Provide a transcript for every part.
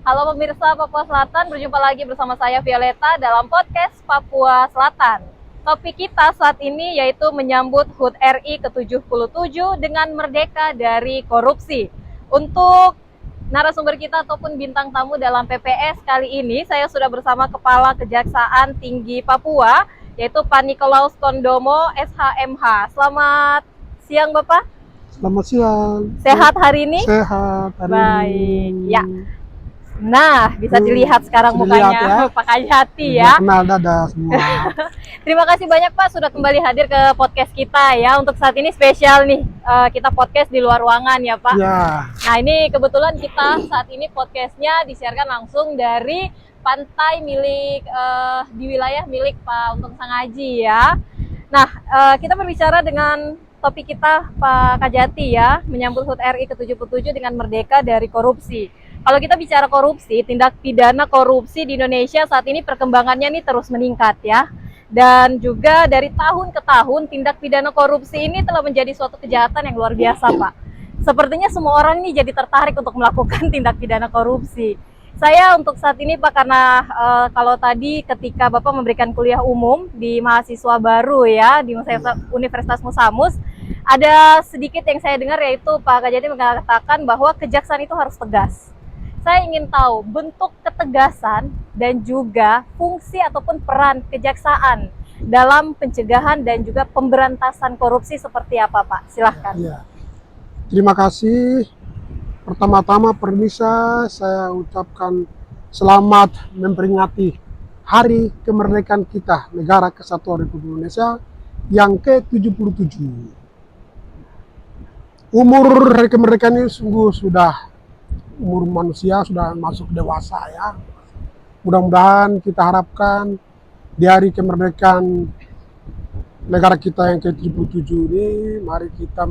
Halo pemirsa Papua Selatan, berjumpa lagi bersama saya Violeta dalam podcast Papua Selatan. Topik kita saat ini yaitu menyambut HUT RI ke-77 dengan merdeka dari korupsi. Untuk narasumber kita ataupun bintang tamu dalam PPS kali ini, saya sudah bersama Kepala Kejaksaan Tinggi Papua, yaitu Pak Nikolaus Kondomo, SHMH. Selamat siang Bapak. Selamat siang. Sehat hari ini? Sehat hari Baik, ini. ya. Nah, bisa dilihat sekarang mukanya Pak Kajati ya. Kenal dada semua. Terima kasih banyak Pak sudah kembali hadir ke podcast kita ya. Untuk saat ini spesial nih, kita podcast di luar ruangan ya Pak. Ya. Nah ini kebetulan kita saat ini podcastnya disiarkan langsung dari pantai milik di wilayah milik Pak Untung Sangaji ya. Nah kita berbicara dengan topik kita Pak Kajati ya, menyambut HUT RI ke-77 dengan merdeka dari korupsi. Kalau kita bicara korupsi, tindak pidana korupsi di Indonesia saat ini perkembangannya nih terus meningkat ya. Dan juga dari tahun ke tahun tindak pidana korupsi ini telah menjadi suatu kejahatan yang luar biasa Pak. Sepertinya semua orang ini jadi tertarik untuk melakukan tindak pidana korupsi. Saya untuk saat ini Pak, karena kalau tadi ketika Bapak memberikan kuliah umum di mahasiswa baru ya, di Universitas Musamus, ada sedikit yang saya dengar yaitu Pak Kajati mengatakan bahwa kejaksaan itu harus tegas. Saya ingin tahu bentuk ketegasan dan juga fungsi ataupun peran kejaksaan dalam pencegahan dan juga pemberantasan korupsi seperti apa Pak? Silahkan. Ya. Terima kasih. Pertama-tama permisa saya ucapkan selamat memperingati Hari Kemerdekaan kita, Negara Kesatuan Republik Indonesia yang ke-77. Umur hari kemerdekaan ini sungguh sudah umur manusia sudah masuk dewasa ya. Mudah-mudahan kita harapkan di hari kemerdekaan negara kita yang ke-77 ini, mari kita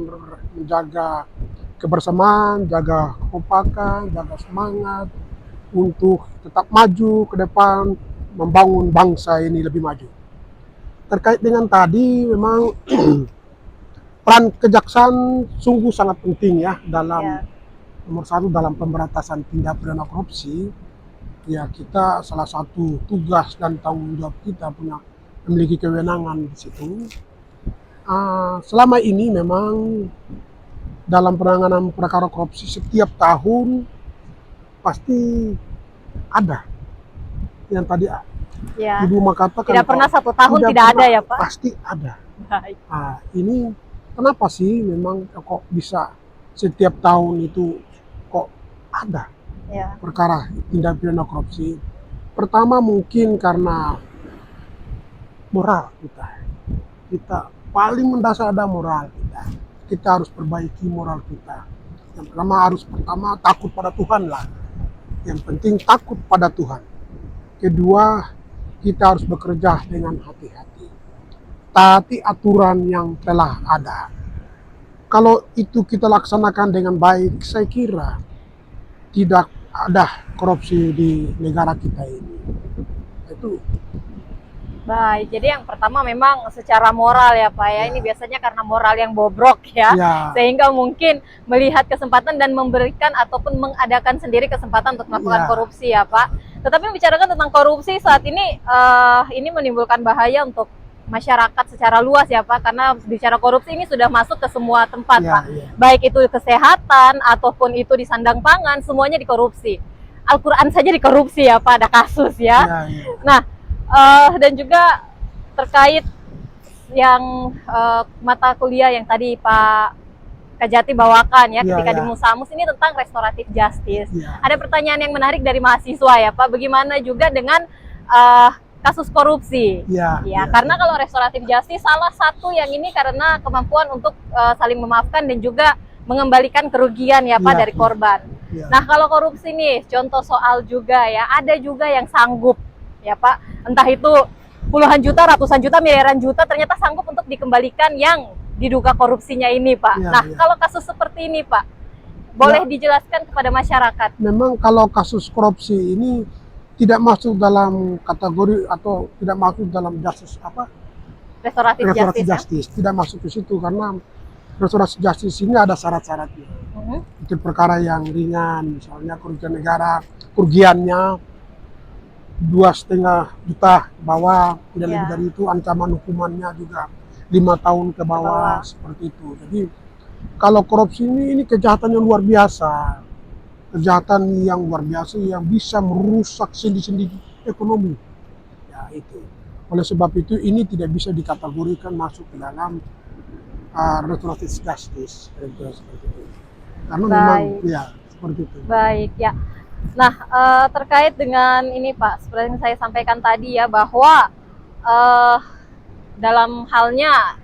menjaga kebersamaan, jaga kekompakan, jaga semangat untuk tetap maju ke depan, membangun bangsa ini lebih maju. Terkait dengan tadi, memang peran kejaksaan sungguh sangat penting ya dalam nomor satu dalam pemberantasan tindak pidana korupsi. Ya, kita salah satu tugas dan tanggung jawab kita memiliki kewenangan di situ. Selama ini memang dalam penanganan perkara korupsi setiap tahun pasti ada yang tadi Ibu mengatakan tidak pernah satu tahun tidak ada ya Pak? Pasti ada. Baik. Ini kenapa sih memang kok bisa setiap tahun itu kok ada perkara tindak pidana korupsi? Pertama mungkin karena moral kita paling mendasar ada moral kita harus perbaiki moral kita. Yang pertama takut pada Tuhan lah, yang penting takut pada Tuhan. Kedua, kita harus bekerja dengan hati-hati, taati aturan yang telah ada. Kalau itu kita laksanakan dengan baik, saya kira tidak ada korupsi di negara kita ini. Itu. Baik, jadi yang pertama memang secara moral ya Pak ya, ini biasanya karena moral yang bobrok ya, sehingga mungkin melihat kesempatan dan memberikan ataupun mengadakan sendiri kesempatan untuk melakukan korupsi ya Pak. Tetapi membicarakan tentang korupsi saat ini menimbulkan bahaya untuk masyarakat secara luas ya Pak, karena bicara korupsi ini sudah masuk ke semua tempat Pak, baik itu kesehatan ataupun itu di sandang pangan, semuanya dikorupsi. Al-Quran saja dikorupsi ya Pak, ada kasus ya. Nah, dan juga terkait yang mata kuliah yang tadi Pak Kajati bawakan ya ketika di Musamus ini tentang restoratif justice. Ada pertanyaan yang menarik dari mahasiswa ya Pak, bagaimana juga dengan kasus korupsi? Karena kalau restoratif justice salah satu yang ini karena kemampuan untuk saling memaafkan dan juga mengembalikan kerugian ya Pak dari korban. Nah kalau korupsi nih, contoh soal juga ya, ada juga yang sanggup ya Pak, entah itu puluhan juta, ratusan juta, miliaran juta ternyata sanggup untuk dikembalikan yang diduga korupsinya ini Pak. Nah kalau kasus seperti ini Pak, boleh dijelaskan kepada masyarakat? Memang kalau kasus korupsi ini tidak masuk dalam kategori atau tidak masuk dalam justice restoratif justice, tidak masuk ke situ karena restoratif justice ini ada syarat-syaratnya. Itu perkara yang ringan, misalnya kerugian negara, kerugiannya 2,5 juta ke bawah, tidak lebih dari itu. Ancaman hukumannya juga 5 tahun ke bawah, seperti itu. Jadi kalau korupsi ini kejahatan yang luar biasa, kejahatan yang luar biasa yang bisa merusak sendi-sendi ekonomi. Ya itu. Oleh sebab itu ini tidak bisa dikategorikan masuk ke dalam restoratif justice, seperti itu. Karena memang ya seperti itu. Baik ya. Nah, terkait dengan ini Pak, seperti yang saya sampaikan tadi ya, bahwa dalam halnya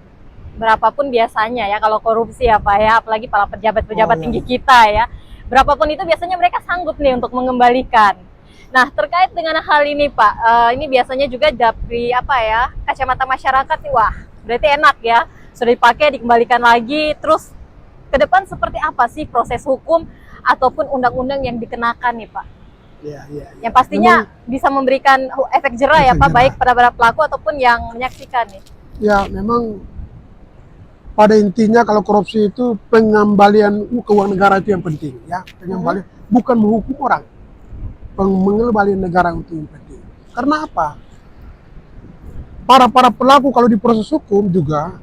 berapapun biasanya ya kalau korupsi ya Pak ya, apalagi para pejabat-pejabat tinggi kita ya, berapapun itu biasanya mereka sanggup nih untuk mengembalikan. Nah, terkait dengan hal ini Pak, ini biasanya juga dari kacamata masyarakat nih, wah berarti enak ya, sudah dipakai dikembalikan lagi, terus ke depan seperti apa sih proses hukum ataupun undang-undang yang dikenakan nih Pak? Ya. Yang pastinya bisa memberikan efek jerah ya Pak, baik pada pelaku ataupun yang menyaksikan nih. Ya, memang pada intinya kalau korupsi itu pengembalian keuangan negara itu yang penting ya, pengembalian bukan menghukum orang, pengembalian negara itu yang penting. Karena apa? Para pelaku kalau di proses hukum juga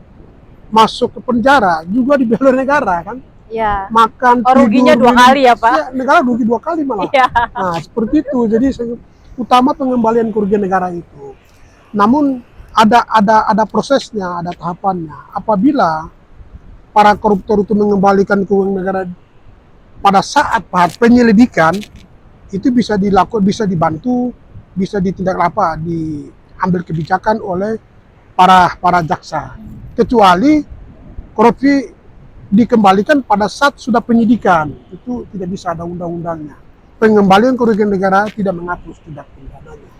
masuk ke penjara juga dibela negara kan? Ya. Makan ruginya tidur, 2 kali ya Pak? Ya, negara rugi 2 kali malah. Ya. Nah seperti itu. Jadi utama pengembalian kerugian negara itu. Namun ada prosesnya, ada tahapannya. Apabila para koruptor itu mengembalikan keuangan negara pada saat penyelidikan, itu bisa dilakukan, bisa dibantu, bisa diambil kebijakan oleh para jaksa. Kecuali korupsi dikembalikan pada saat sudah penyidikan, itu tidak bisa, ada undang-undangnya. Pengembalian kerugian negara tidak mengatur tindak pidananya,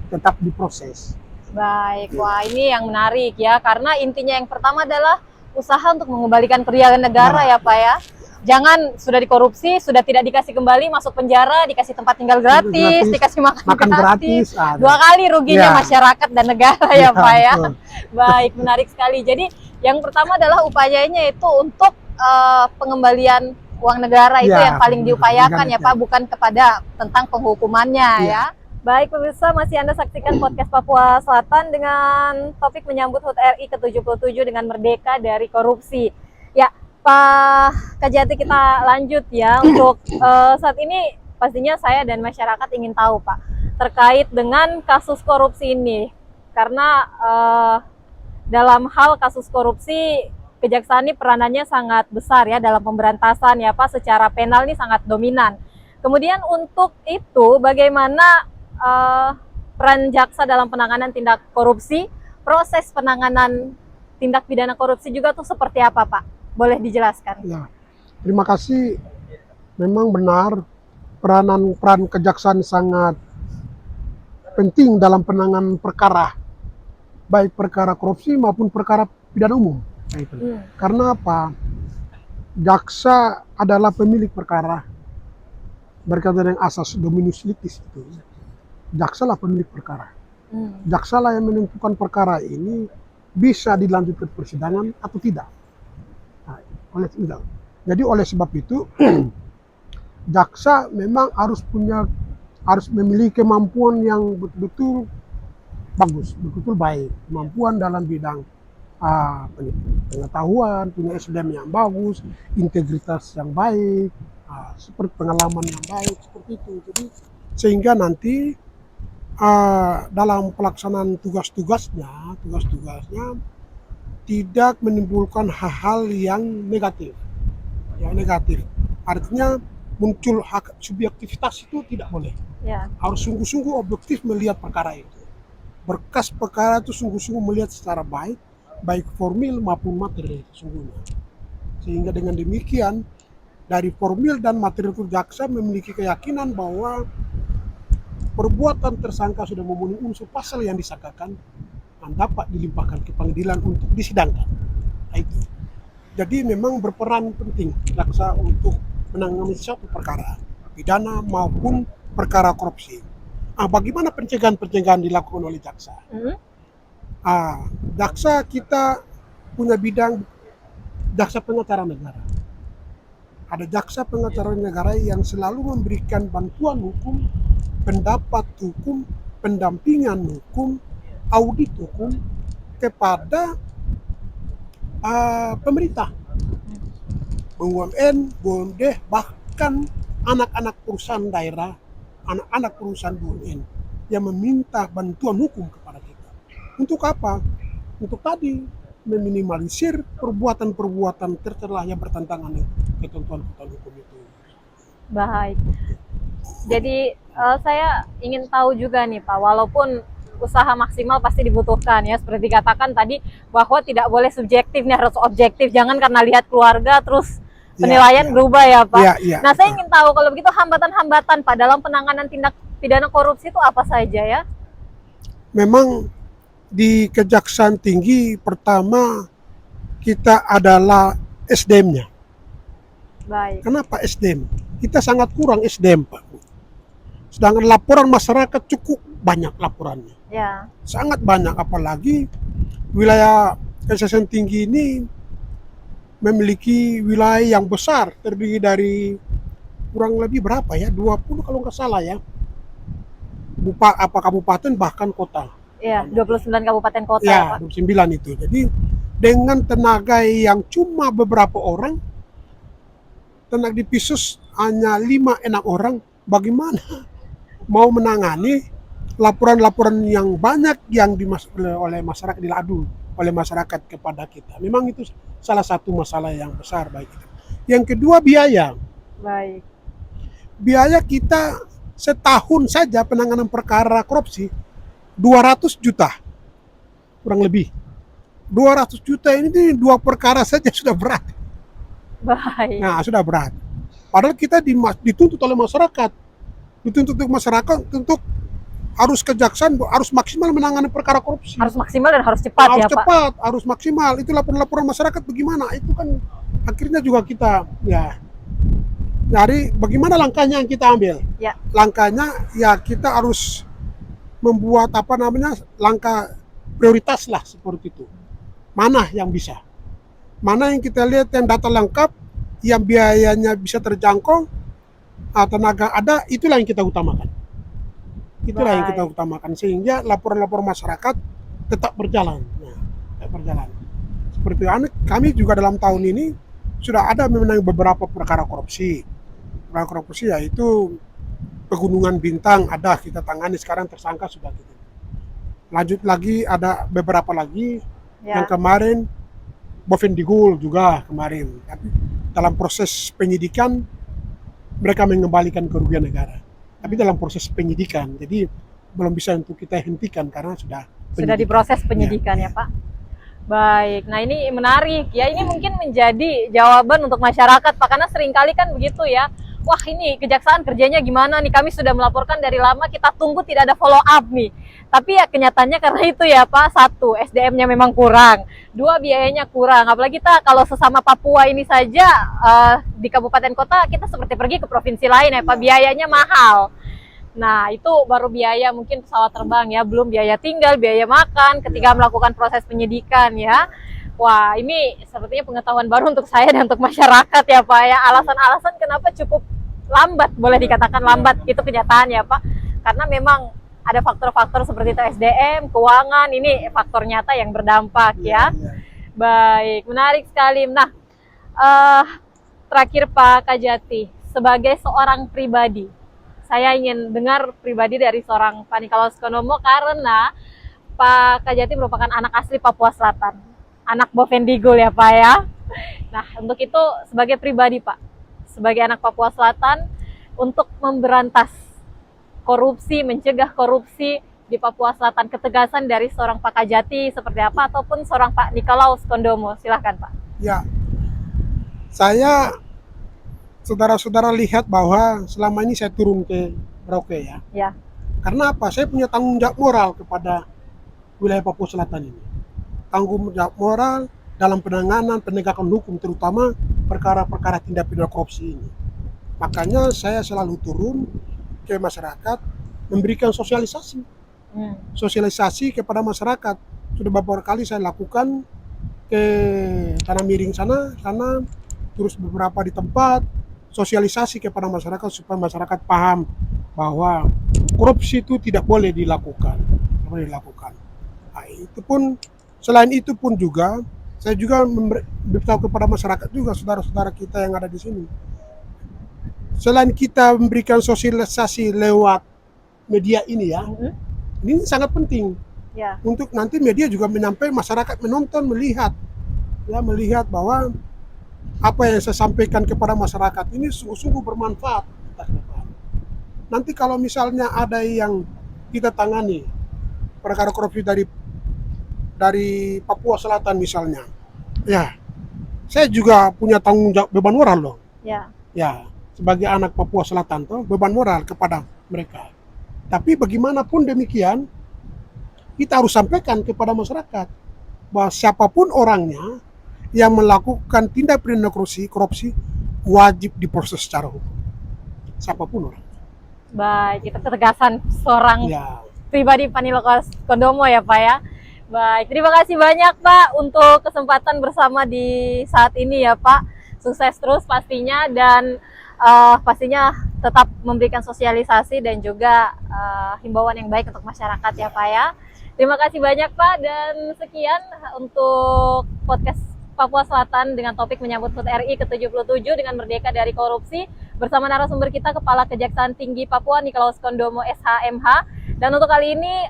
tetap diproses. Baik, wah ini yang menarik ya, karena intinya yang pertama adalah usaha untuk mengembalikan kerugian negara ya Pak ya. Jangan sudah dikorupsi, sudah tidak dikasih kembali, masuk penjara, dikasih tempat tinggal gratis, dikasih makan gratis. 2 kali ruginya masyarakat dan negara ya Pak ya. Baik, menarik sekali. Jadi yang pertama adalah upayanya itu untuk pengembalian uang negara itu yang paling diupayakan ya Pak, bukan kepada tentang penghukumannya ya. Baik pemirsa, masih Anda saksikan podcast Papua Selatan dengan topik menyambut HUT RI ke-77 dengan merdeka dari korupsi. Ya, Pak Kajati, kita lanjut ya. Untuk saat ini pastinya saya dan masyarakat ingin tahu Pak, terkait dengan kasus korupsi ini. Karena dalam hal kasus korupsi, kejaksaan ini peranannya sangat besar ya dalam pemberantasan ya Pak, secara penal ini sangat dominan. Kemudian untuk itu bagaimana peran jaksa dalam penanganan tindak korupsi, proses penanganan tindak pidana korupsi juga tuh seperti apa Pak? Boleh dijelaskan? Ya, terima kasih. Memang benar peran kejaksaan sangat penting dalam penanganan perkara, baik perkara korupsi maupun perkara pidana umum. Karena apa? Jaksa adalah pemilik perkara, berkaitan dengan asas dominus litis itu. Jaksa lah pemilik perkara. Jaksa lah yang menentukan perkara ini bisa dilanjutkan persidangan atau tidak. Nah, jadi oleh sebab itu jaksa memang harus memiliki kemampuan yang betul-betul bagus, betul-betul baik, kemampuan dalam bidang pengetahuan, punya SDM yang bagus, integritas yang baik, seperti pengalaman yang baik, seperti itu. Jadi sehingga nanti dalam pelaksanaan tugas-tugasnya tidak menimbulkan hal-hal yang negatif. Artinya muncul hak subjektivitas itu tidak boleh. Harus sungguh-sungguh objektif melihat perkara itu. Berkas perkara itu sungguh-sungguh melihat secara baik formil maupun materi sesungguhnya. Sehingga dengan demikian dari formil dan materi itu jaksa memiliki keyakinan bahwa perbuatan tersangka sudah memenuhi unsur pasal yang disangkakan dan dapat dilimpahkan ke pengadilan untuk disidangkan. Nah, itu. Jadi memang berperan penting jaksa untuk menangani suatu perkara pidana maupun perkara korupsi. Bagaimana pencegahan dilakukan oleh jaksa? Jaksa kita punya bidang jaksa pengacara negara. Ada jaksa pengacara negara yang selalu memberikan bantuan hukum, pendapat hukum, pendampingan hukum, audit hukum kepada pemerintah, BUMN, BUMD, bahkan anak-anak perusahaan daerah, anak-anak perusahaan BUMN yang meminta bantuan hukum kepada kita. Untuk apa? Untuk tadi meminimalisir perbuatan-perbuatan tercela yang bertentangan dengan ketentuan-ketentuan hukum itu. Baik. Jadi saya ingin tahu juga nih Pak, walaupun usaha maksimal pasti dibutuhkan ya, seperti dikatakan tadi bahwa tidak boleh subjektif nih, harus objektif, jangan karena lihat keluarga terus penilaian berubah ya Pak. Nah saya ingin tahu kalau begitu hambatan-hambatan Pak dalam penanganan tindak pidana korupsi itu apa saja ya? Memang di Kejaksaan Tinggi pertama kita adalah SDM-nya. Baik. Kenapa SDM? Kita sangat kurang SDM Pak. Sedangkan laporan masyarakat cukup banyak laporannya. Ya. Sangat banyak, apalagi wilayah Kejaksaan Tinggi ini memiliki wilayah yang besar, terdiri dari kurang lebih berapa ya? 20 kalau nggak salah ya. Kabupaten bahkan kota. Iya, 29 kabupaten kota ya, Pak. 29 itu. Jadi dengan tenaga yang cuma beberapa orang, tenaga dipisus hanya 5-6 orang, bagaimana mau menangani laporan-laporan yang banyak yang oleh masyarakat, diladu oleh masyarakat kepada kita. Memang itu salah satu masalah yang besar bagi kita. Yang kedua, biaya. Baik. Biaya kita setahun saja penanganan perkara korupsi 200 juta kurang lebih. 200 juta ini 2 perkara saja sudah berat. Baik. Nah, sudah berat. Padahal kita dituntut oleh masyarakat. Dituntut untuk masyarakat untuk harus kejaksaan harus maksimal menangani perkara korupsi. Harus maksimal dan harus cepat harus ya cepat, Pak. harus maksimal. Itu laporan-laporan masyarakat bagaimana? Itu kan akhirnya juga kita ya dari bagaimana langkahnya yang kita ambil. Ya. Langkahnya ya kita harus membuat langkah prioritas lah seperti itu. Mana yang bisa? Mana yang kita lihat yang data lengkap, yang biayanya bisa terjangkau, tenaga ada, itulah yang kita utamakan. Itulah yang kita utamakan sehingga laporan-laporan masyarakat tetap berjalan. Nah, tetap berjalan. Seperti kami juga dalam tahun ini sudah ada memenangi beberapa perkara korupsi. Perkara korupsi yaitu Pegunungan Bintang ada kita tangani, sekarang tersangka sudah kita. Lanjut lagi ada beberapa lagi yang kemarin Bovendigul juga kemarin. Tapi dalam proses penyidikan mereka mengembalikan kerugian negara. Tapi dalam proses penyidikan, jadi belum bisa untuk kita hentikan karena sudah diproses penyidikan ya Pak. Baik, nah ini menarik ya, ini mungkin menjadi jawaban untuk masyarakat Pak, karena seringkali kan begitu ya. Wah ini kejaksaan kerjanya gimana nih, kami sudah melaporkan dari lama, kita tunggu tidak ada follow up nih. Tapi ya kenyataannya karena itu ya Pak, 1, SDM-nya memang kurang, 2, biayanya kurang. Apalagi kita kalau sesama Papua ini saja di kabupaten kota, kita seperti pergi ke provinsi lain ya Pak, biayanya mahal. Nah itu baru biaya mungkin pesawat terbang ya, belum biaya tinggal, biaya makan ketika melakukan proses penyidikan ya. Wah ini sepertinya pengetahuan baru untuk saya dan untuk masyarakat ya Pak ya. Alasan-alasan kenapa cukup lambat, boleh dikatakan lambat, itu kenyataan ya Pak. Karena memang ada faktor-faktor seperti itu, SDM, keuangan, ini faktor nyata yang berdampak ya. Baik, menarik sekali. Nah terakhir Pak Kajati, sebagai seorang pribadi, saya ingin dengar pribadi dari seorang Pak Nikolaus Kondomo, karena Pak Kajati merupakan anak asli Papua Selatan, anak Bovendigul ya Pak ya. Nah untuk itu sebagai pribadi Pak, sebagai anak Papua Selatan, untuk memberantas korupsi, mencegah korupsi di Papua Selatan, ketegasan dari seorang Pak Kajati seperti apa, ataupun seorang Pak Nikolaus Kondomo, silahkan Pak. Ya, saya saudara-saudara lihat bahwa selama ini saya turun ke Merauke ya. Ya. Karena apa? Saya punya tanggung jawab moral kepada wilayah Papua Selatan ini. Tanggung jawab moral dalam penanganan penegakan hukum, terutama perkara-perkara tindak pidana korupsi ini. Makanya saya selalu turun ke masyarakat, memberikan sosialisasi. Sosialisasi kepada masyarakat. Sudah beberapa kali saya lakukan ke Tanah Miring sana, terus beberapa di tempat sosialisasi kepada masyarakat supaya masyarakat paham bahwa korupsi itu tidak boleh dilakukan, tidak boleh dilakukan. Nah, itu pun selain itu pun juga saya juga memberitahu kepada masyarakat juga saudara-saudara kita yang ada di sini. Selain kita memberikan sosialisasi lewat media ini ya, ini sangat penting untuk nanti media juga menyampaikan, masyarakat menonton, melihat bahwa apa yang saya sampaikan kepada masyarakat ini sungguh-sungguh bermanfaat. Nanti kalau misalnya ada yang kita tangani perkara korupsi dari Papua Selatan misalnya, ya saya juga punya tanggung jawab, beban moral loh. Ya, sebagai anak Papua Selatan tuh beban moral kepada mereka. Tapi bagaimanapun demikian, kita harus sampaikan kepada masyarakat bahwa siapapun orangnya yang melakukan tindak pidana korupsi wajib diproses secara hukum. Siapapun orang. Baik, itu ketegasan seorang pribadi Panino Kondomo ya Pak ya. Baik, terima kasih banyak Pak untuk kesempatan bersama di saat ini ya Pak. Sukses terus pastinya, dan pastinya tetap memberikan sosialisasi dan juga himbauan yang baik untuk masyarakat ya Pak ya. Terima kasih banyak Pak, dan sekian untuk podcast Papua Selatan dengan topik menyambut HUT RI ke-77 dengan merdeka dari korupsi bersama narasumber kita Kepala Kejaksaan Tinggi Papua Nikolaus Kondomo SHMH. Dan untuk kali ini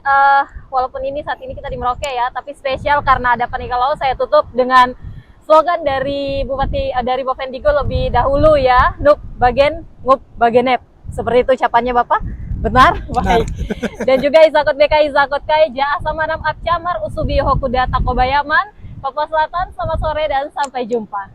walaupun ini saat ini kita di Merauke ya, tapi spesial karena ada Pak Nikolaus, saya tutup dengan slogan dari Bapak Indigo lebih dahulu ya, Nup Bagen Ngup Bagenep. Seperti itu ucapannya Bapak? Benar? Baik. Dan juga Izakot BK Izakot Kai Ja Asamanam Abcamar Usubi Hokuda Takobayaman. Papua Selatan, selamat sore dan sampai jumpa.